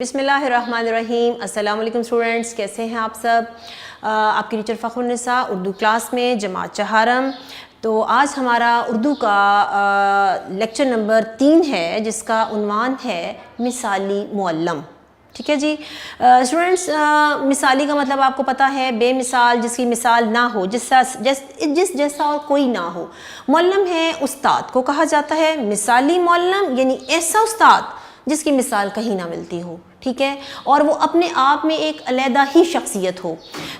بسم اللہ الرحمن الرحیم۔ السلام علیکم اسٹوڈنٹس، کیسے ہیں آپ سب؟ آپ کی ٹیچر فخر النساء اردو کلاس میں جماعت چہارم۔ تو آج ہمارا اردو کا لیکچر نمبر 3 ہے، جس کا عنوان ہے مثالی معلم۔ ٹھیک ہے جی اسٹوڈنٹس، مثالی کا مطلب آپ کو پتہ ہے بے مثال، جس کی مثال نہ ہو، جس جیسا اور کوئی نہ ہو۔ معلم ہے استاد کو کہا جاتا ہے، مثالی معلم یعنی ایسا استاد جس کی مثال کہیں نہ ملتی ہو، ٹھیک ہے، اور وہ اپنے آپ میں ایک علیحدہ ہی شخصیت ہو۔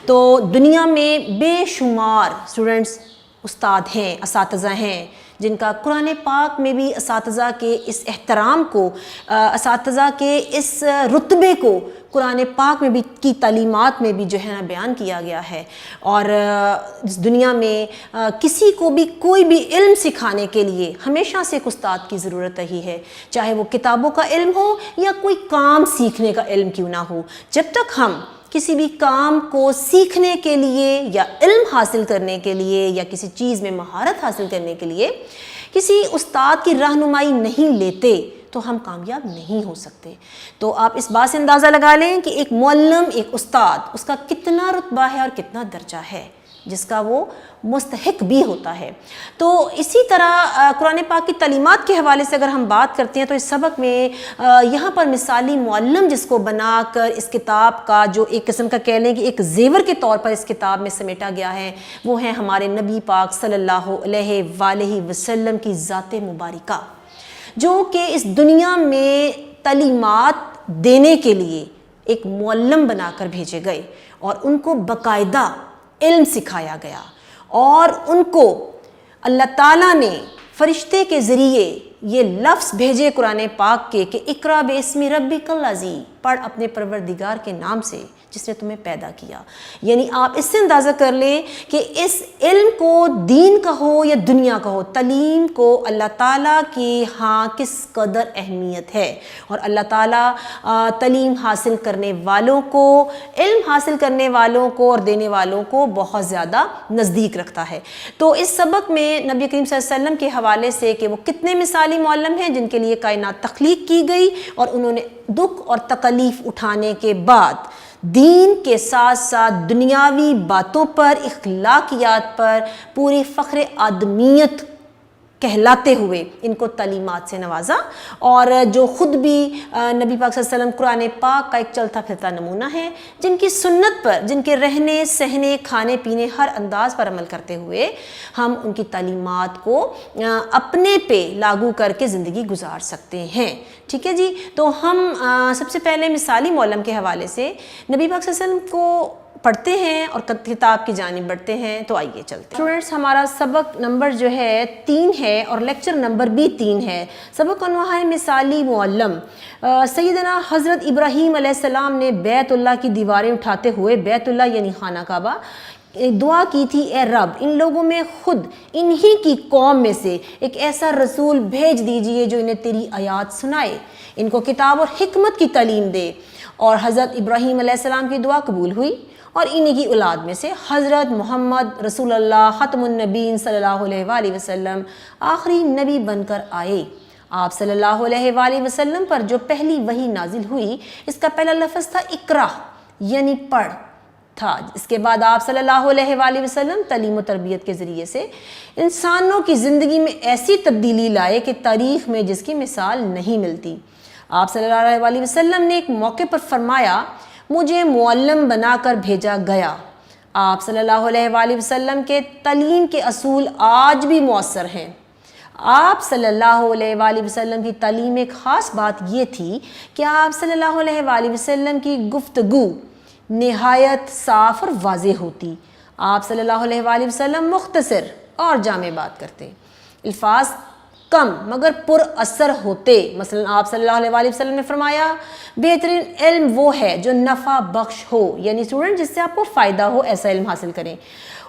تو دنیا میں بے شمار اسٹوڈنٹس استاد ہیں، اساتذہ ہیں، جن کا قرآن پاک میں بھی اساتذہ کے اس احترام کو، اساتذہ کے اس رتبے کو قرآن پاک میں بھی کی تعلیمات میں بھی جو ہے نا بیان کیا گیا ہے۔ اور اس دنیا میں کسی کو بھی کوئی بھی علم سکھانے کے لیے ہمیشہ سے ایک استاد کی ضرورت رہی ہے، چاہے وہ کتابوں کا علم ہو یا کوئی کام سیکھنے کا علم کیوں نہ ہو۔ جب تک ہم کسی بھی کام کو سیکھنے کے لیے یا علم حاصل کرنے کے لیے یا کسی چیز میں مہارت حاصل کرنے کے لیے کسی استاد کی رہنمائی نہیں لیتے تو ہم کامیاب نہیں ہو سکتے۔ تو آپ اس بات سے اندازہ لگا لیں کہ ایک معلم، ایک استاد، اس کا کتنا رتبہ ہے اور کتنا درجہ ہے، جس کا وہ مستحق بھی ہوتا ہے۔ تو اسی طرح قرآن پاک کی تعلیمات کے حوالے سے اگر ہم بات کرتے ہیں تو اس سبق میں یہاں پر مثالی معلم جس کو بنا کر اس کتاب کا جو ایک قسم کا کہہ لیں کہ ایک زیور کے طور پر اس کتاب میں سمیٹا گیا ہے، وہ ہے ہمارے نبی پاک صلی اللہ علیہ وآلہ وسلم کی ذات مبارکہ، جو کہ اس دنیا میں تعلیمات دینے کے لیے ایک معلم بنا کر بھیجے گئے اور ان کو باقاعدہ علم سکھایا گیا، اور ان کو اللہ تعالیٰ نے فرشتے کے ذریعے یہ لفظ بھیجے قرآن پاک کے کہ اقرا باسم ربک الذی، پڑھ اپنے پروردگار کے نام سے جس نے تمہیں پیدا کیا۔ یعنی آپ اس سے اندازہ کر لیں کہ اس علم کو دین کا ہو یا دنیا کا ہو، تعلیم کو اللہ تعالیٰ کی ہاں کس قدر اہمیت ہے، اور اللہ تعالیٰ تعلیم حاصل کرنے والوں کو، علم حاصل کرنے والوں کو اور دینے والوں کو بہت زیادہ نزدیک رکھتا ہے۔ تو اس سبق میں نبی کریم صلی اللہ علیہ وسلم کے حوالے سے کہ وہ کتنے مثالی معلم ہیں جن کے لیے کائنات تخلیق کی گئی، اور انہوں نے دکھ اور تکلیف اٹھانے کے بعد دین کے ساتھ ساتھ دنیاوی باتوں پر، اخلاقیات پر پوری فخر آدمیت کہلاتے ہوئے ان کو تعلیمات سے نوازا، اور جو خود بھی نبی پاک صلی اللہ علیہ وسلم قرآن پاک کا ایک چلتا پھرتا نمونہ ہے، جن کی سنت پر، جن کے رہنے سہنے کھانے پینے ہر انداز پر عمل کرتے ہوئے ہم ان کی تعلیمات کو اپنے پہ لاگو کر کے زندگی گزار سکتے ہیں۔ ٹھیک ہے جی، تو ہم سب سے پہلے مثالی معلم کے حوالے سے نبی پاک صلی اللہ علیہ وسلم کو پڑھتے ہیں اور کتاب کی جانب بڑھتے ہیں۔ تو آئیے چلتے ہیں اسٹوڈنٹس، ہمارا سبق نمبر جو ہے 3 ہے اور لیکچر نمبر بھی 3 ہے۔ سبق کا عنوان ہے مثالی معلم۔ سیدنا حضرت ابراہیم علیہ السلام نے بیت اللہ کی دیواریں اٹھاتے ہوئے، بیت اللہ یعنی خانہ کعبہ، دعا کی تھی، اے رب ان لوگوں میں خود انہی کی قوم میں سے ایک ایسا رسول بھیج دیجئے جو انہیں تیری آیات سنائے، ان کو کتاب اور حکمت کی تعلیم دے۔ اور حضرت ابراہیم علیہ السلام کی دعا قبول ہوئی، اور انہی کی اولاد میں سے حضرت محمد رسول اللہ ختم النبیین صلی اللہ علیہ وآلہ وسلم آخری نبی بن کر آئے۔ آپ صلی اللہ علیہ وآلہ وسلم پر جو پہلی وحی نازل ہوئی، اس کا پہلا لفظ تھا اقرا یعنی پڑھ تھا۔ اس کے بعد آپ صلی اللہ علیہ وآلہ وسلم تعلیم و تربیت کے ذریعے سے انسانوں کی زندگی میں ایسی تبدیلی لائے کہ تاریخ میں جس کی مثال نہیں ملتی۔ آپ صلی اللہ علیہ وآلہ وسلم نے ایک موقع پر فرمایا، مجھے معلم بنا کر بھیجا گیا۔ آپ صلی اللہ علیہ وآلہ وسلم کے تعلیم کے اصول آج بھی مؤثر ہیں۔ آپ صلی اللہ علیہ وآلہ وسلم کی تعلیم میں ایک خاص بات یہ تھی کہ آپ صلی اللہ علیہ وآلہ وسلم کی گفتگو نہایت صاف اور واضح ہوتی۔ آپ صلی اللہ علیہ وآلہ وسلم مختصر اور جامع بات کرتے، الفاظ کم مگر پر اثر ہوتے۔ مثلا آپ صلی اللہ علیہ وآلہ وسلم نے فرمایا، بہترین علم وہ ہے جو نفع بخش ہو، یعنی اسٹوڈنٹ جس سے آپ کو فائدہ ہو ایسا علم حاصل کریں۔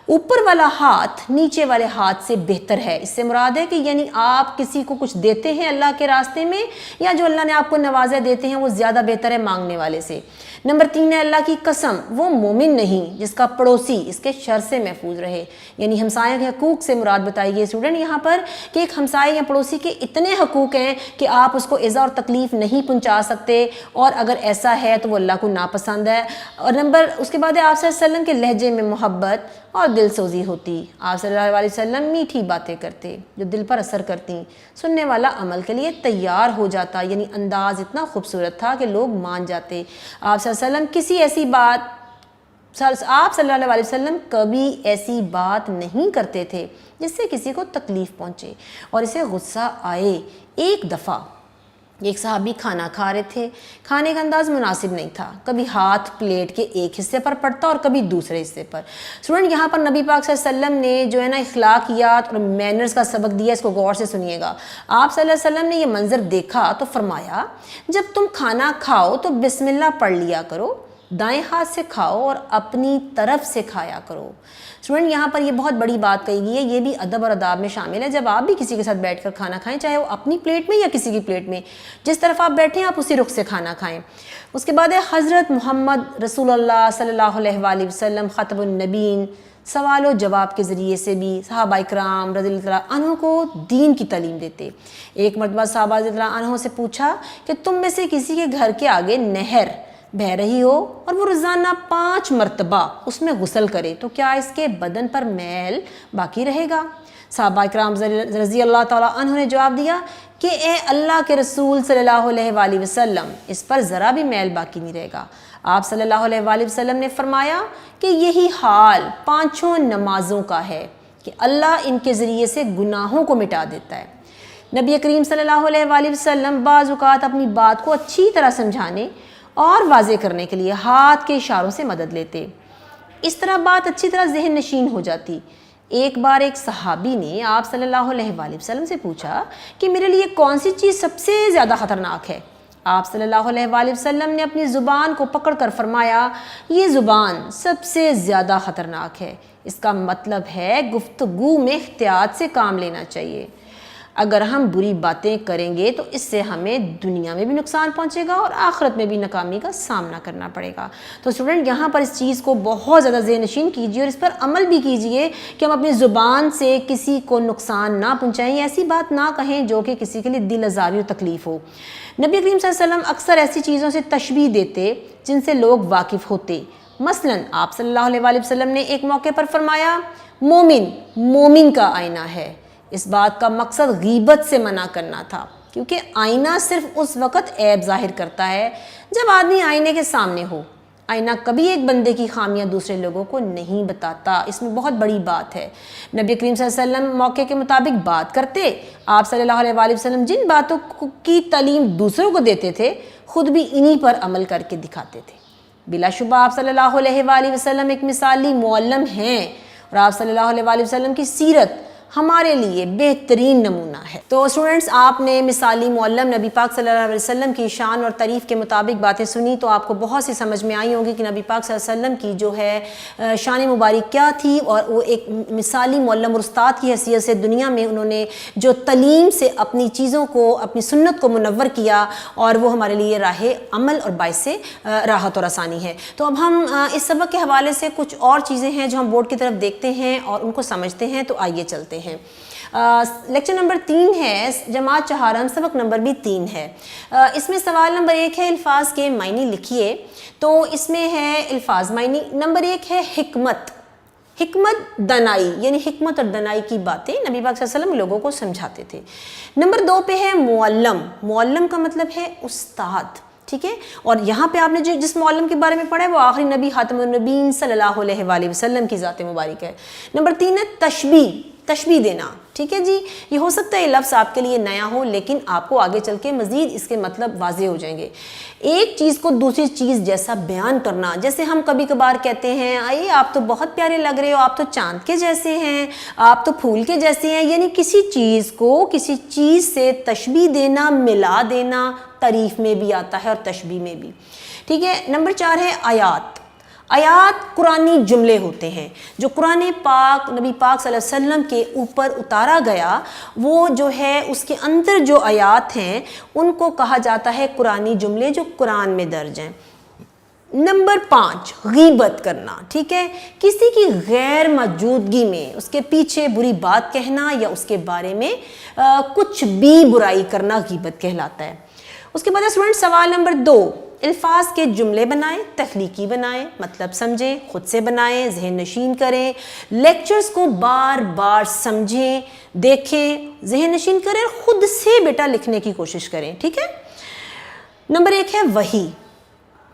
اوپر والا ہاتھ نیچے والے ہاتھ سے بہتر ہے۔ اس سے مراد ہے کہ یعنی آپ کسی کو کچھ دیتے ہیں اللہ کے راستے میں، یا جو اللہ نے آپ کو نوازے دیتے ہیں وہ زیادہ بہتر ہے مانگنے والے سے۔ نمبر 3 ہے اللہ کی قسم، وہ مومن نہیں جس کا پڑوسی اس کے شر سے محفوظ رہے، یعنی ہمسایہ کے حقوق سے مراد بتائی گئی اسٹوڈنٹ یہاں پر کہ ایک ہمسایہ یا پڑوسی کے اتنے حقوق ہیں کہ آپ اس کو ایذا اور تکلیف نہیں پہنچا سکتے، اور اگر ایسا ہے تو وہ اللہ کو ناپسند ہے۔ اور اس کے بعد آپ صلی اللہ علیہ وسلم کے لہجے میں محبت اور دل سوزی ہوتی، آپ صلی اللہ علیہ وسلم میٹھی باتیں کرتے جو دل پر اثر کرتی، سننے والا عمل کے لیے تیار ہو جاتا، یعنی انداز اتنا خوبصورت تھا کہ لوگ مان جاتے۔ آپ صلی اللہ علیہ وسلم آپ صلی اللہ علیہ وسلم کبھی ایسی بات نہیں کرتے تھے جس سے کسی کو تکلیف پہنچے اور اسے غصہ آئے۔ ایک دفعہ ایک صحابی کھانا کھا رہے تھے، کھانے کا انداز مناسب نہیں تھا، کبھی ہاتھ پلیٹ کے ایک حصے پر پڑتا اور کبھی دوسرے حصے پر۔ اسٹوڈنٹ یہاں پر نبی پاک صلی اللہ علیہ وسلم نے جو ہے نا اخلاقیات اور مینرز کا سبق دیا، اس کو غور سے سنیے گا۔ آپ صلی اللہ علیہ وسلم نے یہ منظر دیکھا تو فرمایا، جب تم کھانا کھاؤ تو بسم اللہ پڑھ لیا کرو، دائیں ہاتھ سے کھاؤ اور اپنی طرف سے کھایا کرو۔ اسٹوڈنٹ یہاں پر یہ بہت بڑی بات کہی گئی ہے، یہ بھی ادب اور آداب میں شامل ہے۔ جب آپ بھی کسی کے ساتھ بیٹھ کر کھانا کھائیں، چاہے وہ اپنی پلیٹ میں یا کسی کی پلیٹ میں، جس طرف آپ بیٹھیں آپ اسی رخ سے کھانا کھائیں۔ اس کے بعد ہے حضرت محمد رسول اللہ صلی اللہ علیہ وآلہ وسلم خاتم النبیین، سوال و جواب کے ذریعے سے بھی صحابہ اکرام رضی اللہ عنہ کو دین کی تعلیم دیتے۔ ایک مرتبہ صحابہ رضی اللہ عنہ سے پوچھا کہ تم میں سے کسی کے گھر کے آگے نہر بہہ رہی ہو اور وہ روزانہ 5 مرتبہ اس میں غسل کرے تو کیا اس کے بدن پر میل باقی رہے گا؟ صحابہ اکرام رضی اللہ تعالیٰ عنہ نے جواب دیا کہ اے اللہ کے رسول صلی اللہ علیہ وآلہ وسلم، اس پر ذرا بھی میل باقی نہیں رہے گا۔ آپ صلی اللہ علیہ وآلہ وسلم نے فرمایا کہ یہی حال 5 نمازوں کا ہے کہ اللہ ان کے ذریعے سے گناہوں کو مٹا دیتا ہے۔ نبی کریم صلی اللہ علیہ وآلہ وسلم بعض اوقات اپنی بات کو اچھی طرح سمجھانے اور واضح کرنے کے لیے ہاتھ کے اشاروں سے مدد لیتے، اس طرح بات اچھی طرح ذہن نشین ہو جاتی۔ ایک بار ایک صحابی نے آپ صلی اللہ علیہ وآلہ وسلم سے پوچھا کہ میرے لیے کون سی چیز سب سے زیادہ خطرناک ہے؟ آپ صلی اللہ علیہ وآلہ وسلم نے اپنی زبان کو پکڑ کر فرمایا، یہ زبان سب سے زیادہ خطرناک ہے۔ اس کا مطلب ہے گفتگو میں احتیاط سے کام لینا چاہیے۔ اگر ہم بری باتیں کریں گے تو اس سے ہمیں دنیا میں بھی نقصان پہنچے گا اور آخرت میں بھی ناکامی کا سامنا کرنا پڑے گا۔ تو اسٹوڈنٹ یہاں پر اس چیز کو بہت زیادہ ذہن نشین کیجیے اور اس پر عمل بھی کیجیے کہ ہم اپنی زبان سے کسی کو نقصان نہ پہنچائیں، ایسی بات نہ کہیں جو کہ کسی کے لیے دل آزاری اور تکلیف ہو۔ نبی کریم صلی اللہ علیہ وسلم اکثر ایسی چیزوں سے تشبیہ دیتے جن سے لوگ واقف ہوتے۔ مثلاً آپ صلی اللہ علیہ وآلہ وسلم نے ایک موقع پر فرمایا، مومن کا آئینہ ہے۔ اس بات کا مقصد غیبت سے منع کرنا تھا، کیونکہ آئینہ صرف اس وقت عیب ظاہر کرتا ہے جب آدمی آئینے کے سامنے ہو۔ آئینہ کبھی ایک بندے کی خامیاں دوسرے لوگوں کو نہیں بتاتا، اس میں بہت بڑی بات ہے۔ نبی کریم صلی اللہ علیہ وسلم موقع کے مطابق بات کرتے۔ آپ صلی اللہ علیہ وآلہ وسلم جن باتوں کی تعلیم دوسروں کو دیتے تھے خود بھی انہی پر عمل کر کے دکھاتے تھے۔ بلا شبہ آپ صلی اللہ علیہ وآلہ وسلم ایک مثالی معلم ہیں اور آپ صلی اللہ علیہ وآلہ وسلم کی سیرت ہمارے لیے بہترین نمونہ ہے۔ تو اسٹوڈنٹس آپ نے مثالی معلم نبی پاک صلی اللہ علیہ وسلم کی شان اور تعریف کے مطابق باتیں سنی تو آپ کو بہت سی سمجھ میں آئی ہوگی کہ نبی پاک صلی اللہ علیہ وسلم کی جو ہے شان مبارک کیا تھی، اور وہ ایک مثالی معلم اور استاد کی حیثیت سے دنیا میں انہوں نے جو تعلیم سے اپنی چیزوں کو، اپنی سنت کو منور کیا، اور وہ ہمارے لیے راہ عمل اور باعث راحت اور آسانی ہے۔ تو اب ہم اس سبق کے حوالے سے کچھ اور چیزیں ہیں جو ہم بورڈ کی طرف دیکھتے ہیں اور ان کو سمجھتے ہیں، تو آئیے چلتے ہیں۔ لیکچر نمبر 3 ہے جماعت چہارم، سبق نمبر بھی 3 ہے۔ اس میں سوال نمبر 1 ہے الفاظ کے معنی لکھیے۔ تو اس میں ہے الفاظ معنی، نمبر 1 ہے حکمت دانائی، یعنی حکمت اور دانائی کی باتیں نبی پاک صلی اللہ علیہ وسلم لوگوں کو سمجھاتے تھے۔ نمبر 2 پہ ہے معلم کا مطلب ہے استاد، ٹھیک ہے، اور یہاں پہ آپ نے جس معلم کے بارے میں پڑھا ہے وہ آخری نبی خاتم النبیین صلی اللہ علیہ وآلہ وسلم کی ذات مبارک ہے۔ نمبر 3 ہے تشبیہ دینا، ٹھیک ہے جی، یہ ہو سکتا ہے یہ لفظ آپ کے لیے نیا ہو لیکن آپ کو آگے چل کے مزید اس کے مطلب واضح ہو جائیں گے۔ ایک چیز کو دوسری چیز جیسا بیان کرنا، جیسے ہم کبھی کبھار کہتے ہیں آئیے آپ تو بہت پیارے لگ رہے ہو، آپ تو چاند کے جیسے ہیں، آپ تو پھول کے جیسے ہیں، یعنی کسی چیز کو کسی چیز سے تشبیہ دینا، ملا دینا، تعریف میں بھی آتا ہے اور تشبیہ میں بھی، ٹھیک ہے۔ نمبر 4 ہے آیات قرآنی جملے ہوتے ہیں جو قرآن پاک نبی پاک صلی اللہ علیہ وسلم کے اوپر اتارا گیا، وہ جو ہے اس کے اندر جو آیات ہیں ان کو کہا جاتا ہے قرآنی جملے جو قرآن میں درج ہیں۔ نمبر 5 غیبت کرنا، ٹھیک ہے، کسی کی غیر موجودگی میں اس کے پیچھے بری بات کہنا یا اس کے بارے میں کچھ بھی برائی کرنا غیبت کہلاتا ہے۔ اس کے بعد اسٹوڈنٹ سوال نمبر 2، الفاظ کے جملے بنائیں، تخلیقی بنائیں، مطلب سمجھیں، خود سے بنائیں، ذہن نشین کریں، لیکچرز کو بار بار سمجھیں، دیکھیں، ذہن نشین کریں اور خود سے بیٹا لکھنے کی کوشش کریں، ٹھیک ہے۔ نمبر 1 ہے وحی،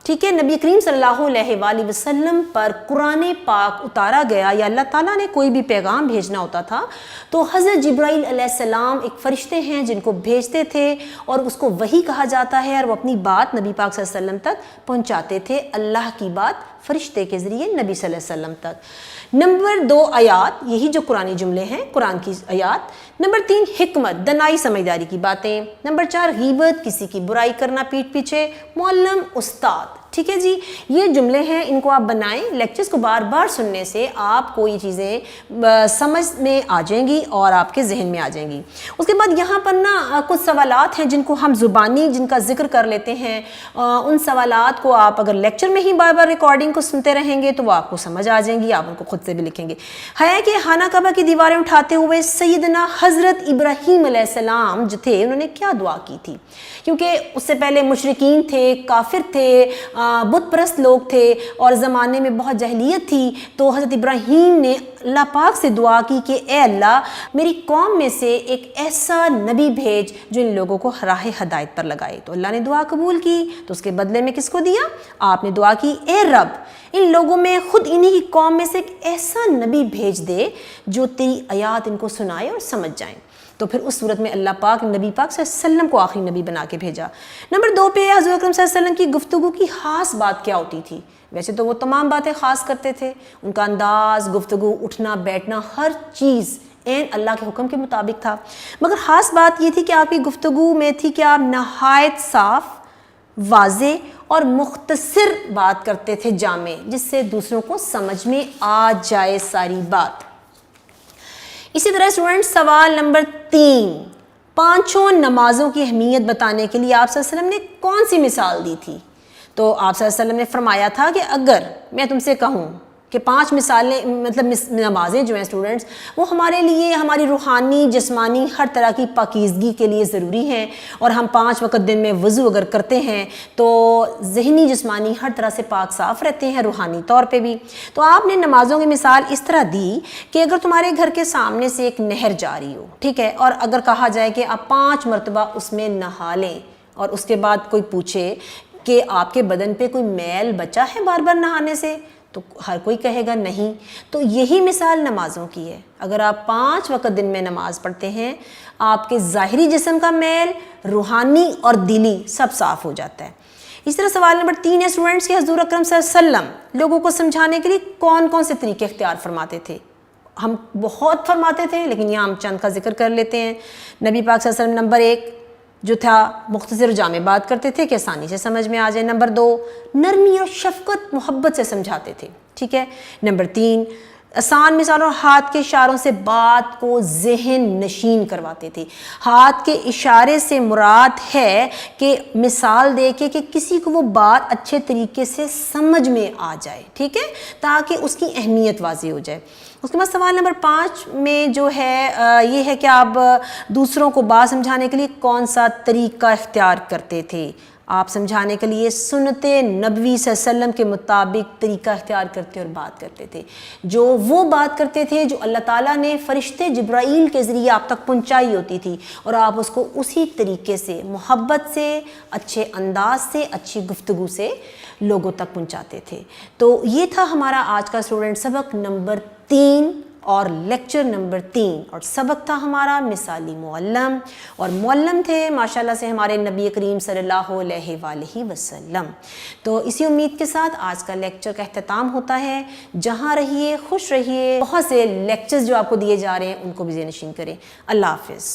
ٹھیک ہے، نبی کریم صلی اللہ علیہ وآلہ وسلم پر قرآن پاک اتارا گیا یا اللہ تعالیٰ نے کوئی بھی پیغام بھیجنا ہوتا تھا تو حضرت جبرائیل علیہ السلام ایک فرشتے ہیں جن کو بھیجتے تھے اور اس کو وحی کہا جاتا ہے، اور وہ اپنی بات نبی پاک صلی اللہ علیہ وسلم تک پہنچاتے تھے، اللہ کی بات فرشتے کے ذریعے نبی صلی اللہ علیہ وسلم تک۔ نمبر 2 آیات، یہی جو قرآنی جملے ہیں، قرآن کی آیات۔ نمبر 3 حکمت، دنائی سمجھداری کی باتیں۔ نمبر 4 غیبت، کسی کی برائی کرنا پیٹھ پیچھے۔ معلم، استاد، ٹھیک ہے جی، یہ جملے ہیں، ان کو آپ بنائیں، لیکچرز کو بار بار سننے سے آپ کو یہ چیزیں سمجھ میں آ جائیں گی اور آپ کے ذہن میں آ جائیں گی۔ اس کے بعد یہاں پر نا کچھ سوالات ہیں جن کو ہم زبانی جن کا ذکر کر لیتے ہیں، ان سوالات کو آپ اگر لیکچر میں ہی بار بار ریکارڈنگ کو سنتے رہیں گے تو وہ آپ کو سمجھ آ جائیں گی، آپ ان کو خود سے بھی لکھیں گے۔ ہے کہ خانہ کعبہ کی دیواریں اٹھاتے ہوئے سیدنا حضرت ابراہیم علیہ السلام جو تھے انہوں نے کیا دعا کی تھی؟ کیونکہ اس سے پہلے مشرکین تھے، کافر تھے، بت پرست لوگ تھے اور زمانے میں بہت جاہلیت تھی، تو حضرت ابراہیم نے اللہ پاک سے دعا کی کہ اے اللہ میری قوم میں سے ایک ایسا نبی بھیج جو ان لوگوں کو راہ ہدایت پر لگائے۔ تو اللہ نے دعا قبول کی، تو اس کے بدلے میں کس کو دیا؟ آپ نے دعا کی اے رب ان لوگوں میں خود انہی کی قوم میں سے ایک ایسا نبی بھیج دے جو تیری آیات ان کو سنائے اور سمجھ جائیں۔ تو پھر اس صورت میں اللہ پاک نبی پاک صلی اللہ علیہ وسلم کو آخری نبی بنا کے بھیجا۔ نمبر 2 پہ حضور اکرم صلی اللہ علیہ وسلم کی گفتگو کی خاص بات کیا ہوتی تھی؟ ویسے تو وہ تمام باتیں خاص کرتے تھے، ان کا انداز، گفتگو، اٹھنا بیٹھنا، ہر چیز این اللہ کے حکم کے مطابق تھا، مگر خاص بات یہ تھی کہ آپ کی گفتگو میں تھی کہ آپ نہایت صاف، واضح اور مختصر بات کرتے تھے، جامع، جس سے دوسروں کو سمجھ میں آ جائے ساری بات۔ اسی طرح اسٹوڈنٹ سوال نمبر 3، 5 نمازوں کی اہمیت بتانے کے لیے آپ صلی اللہ علیہ وسلم نے کون سی مثال دی تھی؟ تو آپ صلی اللہ علیہ وسلم نے فرمایا تھا کہ اگر میں تم سے کہوں کہ 5 مثالیں مطلب نمازیں جو ہیں اسٹوڈنٹس وہ ہمارے لیے ہماری روحانی جسمانی ہر طرح کی پاکیزگی کے لیے ضروری ہیں، اور ہم 5 وقت دن میں وضو اگر کرتے ہیں تو ذہنی جسمانی ہر طرح سے پاک صاف رہتے ہیں، روحانی طور پہ بھی۔ تو آپ نے نمازوں کی مثال اس طرح دی کہ اگر تمہارے گھر کے سامنے سے ایک نہر جاری ہو، ٹھیک ہے، اور اگر کہا جائے کہ آپ 5 مرتبہ اس میں نہا لیں، اور اس کے بعد کوئی پوچھے کہ آپ کے بدن پہ کوئی میل بچا ہے بار بار نہانے سے، تو ہر کوئی کہے گا نہیں۔ تو یہی مثال نمازوں کی ہے، اگر آپ 5 وقت دن میں نماز پڑھتے ہیں آپ کے ظاہری جسم کا میل، روحانی اور دلی سب صاف ہو جاتا ہے۔ اس طرح سوال نمبر 3 ہے اسٹوڈنٹس کہ حضور اکرم صلی اللہ علیہ وسلم لوگوں کو سمجھانے کے لیے کون کون سے طریقے اختیار فرماتے تھے؟ ہم بہت فرماتے تھے لیکن یہاں ہم چند کا ذکر کر لیتے ہیں۔ نبی پاک صلی اللہ علیہ وسلم نمبر 1 جو تھا مختصر جامع بات کرتے تھے کہ آسانی سے سمجھ میں آ جائے۔ نمبر 2 نرمی اور شفقت محبت سے سمجھاتے تھے، ٹھیک ہے۔ نمبر 3 آسان مثالوں اور ہاتھ کے اشاروں سے بات کو ذہن نشین کرواتے تھے۔ ہاتھ کے اشارے سے مراد ہے کہ مثال دے کے کہ کسی کو وہ بات اچھے طریقے سے سمجھ میں آ جائے، ٹھیک ہے، تاکہ اس کی اہمیت واضح ہو جائے۔ اس کے بعد سوال نمبر 5 میں جو ہے یہ ہے کہ آپ دوسروں کو بات سمجھانے کے لیے کون سا طریقہ اختیار کرتے تھے؟ آپ سمجھانے کے لیے سنت نبوی صلی اللہ علیہ وسلم کے مطابق طریقہ اختیار کرتے اور بات کرتے تھے، جو وہ بات کرتے تھے جو اللہ تعالیٰ نے فرشتے جبرائیل کے ذریعے آپ تک پہنچائی ہوتی تھی، اور آپ اس کو اسی طریقے سے محبت سے، اچھے انداز سے، اچھی گفتگو سے لوگوں تک پہنچاتے تھے۔ تو یہ تھا ہمارا آج کا اسٹوڈنٹ سبق نمبر 3 اور لیکچر نمبر 3، اور سبق تھا ہمارا مثالی معلم، اور معلم تھے ماشاءاللہ سے ہمارے نبی کریم صلی اللہ علیہ وآلہ وسلم۔ تو اسی امید کے ساتھ آج کا لیکچر کا اختتام ہوتا ہے۔ جہاں رہیے خوش رہیے، بہت سے لیکچرز جو آپ کو دیے جا رہے ہیں ان کو بھی ذہن نشین کریں۔ اللہ حافظ۔